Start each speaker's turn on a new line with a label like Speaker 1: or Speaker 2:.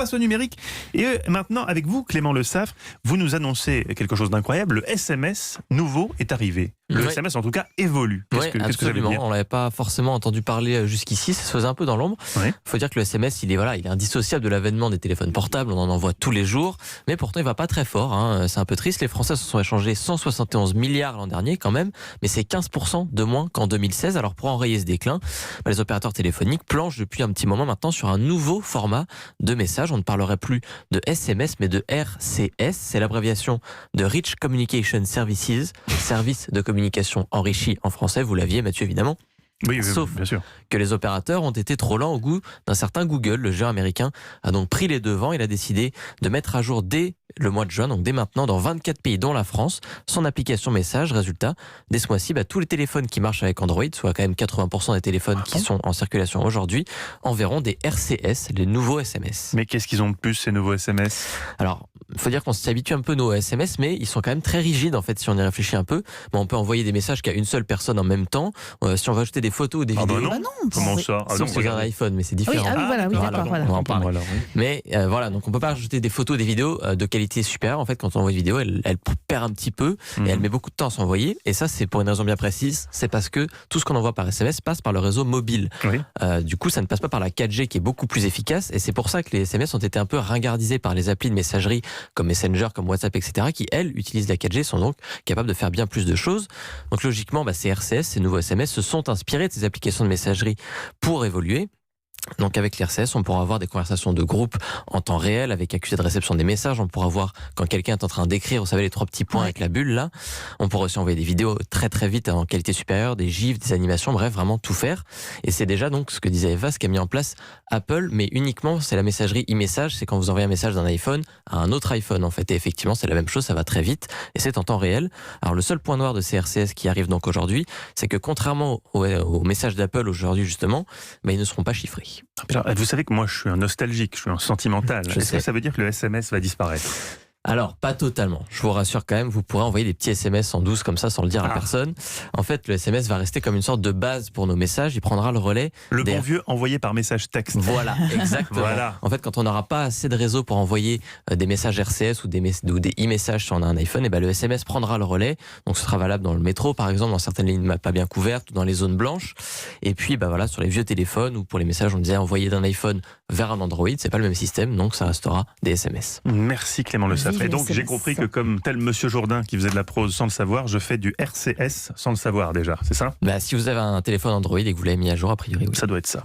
Speaker 1: passe au numérique. Et maintenant, avec vous, Clément Le Saffre, vous nous annoncez quelque chose d'incroyable. Le SMS nouveau est arrivé. Le SMS, en tout cas, évolue. Qu'est-ce que ça veut dire ?
Speaker 2: On l'avait pas forcément entendu parler jusqu'ici. Ça se faisait un peu dans l'ombre. Il faut dire que le SMS, il est indissociable de l'avènement des téléphones portables. On en envoie tous les jours. Mais pourtant, il va pas très fort. C'est un peu triste. Les Français se sont échangés 171 milliards l'an dernier, quand même. Mais c'est 15% de moins qu'en 2016. Alors, pour enrayer ce déclin, les opérateurs téléphoniques planchent depuis un petit moment maintenant sur un nouveau format de message. On ne parlerait plus de SMS, mais de RCS. C'est l'abréviation de Rich Communication Services, service de communication enrichi en français. Vous l'aviez, Mathieu, évidemment.
Speaker 1: Oui,
Speaker 2: Sauf
Speaker 1: bien sûr.
Speaker 2: que les opérateurs ont été trop lents au goût d'un certain Google. Le géant américain a donc pris les devants. Il a décidé de mettre à jour dès le mois de juin, donc dès maintenant, dans 24 pays, dont la France, son application message. Résultat, dès ce mois-ci, tous les téléphones qui marchent avec Android, soit quand même 80% des téléphones qui sont en circulation aujourd'hui, enverront des RCS, les nouveaux SMS.
Speaker 1: Mais qu'est-ce qu'ils ont de plus, ces nouveaux SMS ?
Speaker 2: Alors, il faut dire qu'on s'habitue un peu nos SMS, mais ils sont quand même très rigides, en fait, si on y réfléchit un peu. On peut envoyer des messages qu'à une seule personne en même temps. Si on veut ajouter des photos ou des vidéos...
Speaker 1: non. Comment ça ?
Speaker 2: Sauf sur un iPhone, mais c'est différent.
Speaker 3: Voilà.
Speaker 2: On en parle. Mais donc on peut pas ajouter des photos, des vidéos de qualité supérieure. En fait, quand on envoie une vidéo, elle perd un petit peu et elle met beaucoup de temps à s'envoyer. Et ça, c'est pour une raison bien précise. C'est parce que tout ce qu'on envoie par SMS passe par le réseau mobile. Du coup, ça ne passe pas par la 4G qui est beaucoup plus efficace. Et c'est pour ça que les SMS ont été un peu ringardisés par les applis de messagerie comme Messenger, comme WhatsApp, etc., qui, elles, utilisent la 4G, sont donc capables de faire bien plus de choses. Donc logiquement, ces RCS, ces nouveaux SMS, se sont inspirés de ces applications de messagerie pour évoluer. Donc avec l'RCS, on pourra avoir des conversations de groupe en temps réel avec accusé de réception des messages. On pourra voir quand quelqu'un est en train d'écrire, vous savez les 3 petits points avec la bulle là. On pourra aussi envoyer des vidéos très très vite en qualité supérieure, des gifs, des animations, bref, vraiment tout faire. Et c'est déjà donc ce que disait Eva, ce qu'a mis en place Apple, mais uniquement c'est la messagerie e-message, c'est quand vous envoyez un message d'un iPhone à un autre iPhone en fait. Et effectivement c'est la même chose, ça va très vite et c'est en temps réel. Alors le seul point noir de ces RCS qui arrive donc aujourd'hui, c'est que contrairement aux messages d'Apple aujourd'hui justement, ils ne seront pas chiffrés.
Speaker 1: Alors, vous savez que moi je suis un nostalgique, je suis un sentimental. Est-ce que ça veut dire que le SMS va disparaître ?
Speaker 2: Alors, pas totalement. Je vous rassure quand même, vous pourrez envoyer des petits SMS en douce comme ça sans le dire à personne. En fait, le SMS va rester comme une sorte de base pour nos messages. Il prendra le relais.
Speaker 1: Le bon vieux envoyé par message texte.
Speaker 2: Voilà, exactement. En fait, quand on n'aura pas assez de réseau pour envoyer des messages RCS ou des e-messages si on a un iPhone, le SMS prendra le relais. Donc, ce sera valable dans le métro, par exemple, dans certaines lignes pas bien couvertes ou dans les zones blanches. Et puis, sur les vieux téléphones ou pour les messages, on disait envoyer d'un iPhone vers un Android. C'est pas le même système, donc ça restera des SMS.
Speaker 1: Merci Clément Le Saffre. Et donc j'ai compris que comme tel Monsieur Jourdain qui faisait de la prose sans le savoir, je fais du RCS sans le savoir déjà, c'est ça ?
Speaker 2: Si vous avez un téléphone Android et que vous l'avez mis à jour, a priori, oui.
Speaker 1: Ça doit être ça.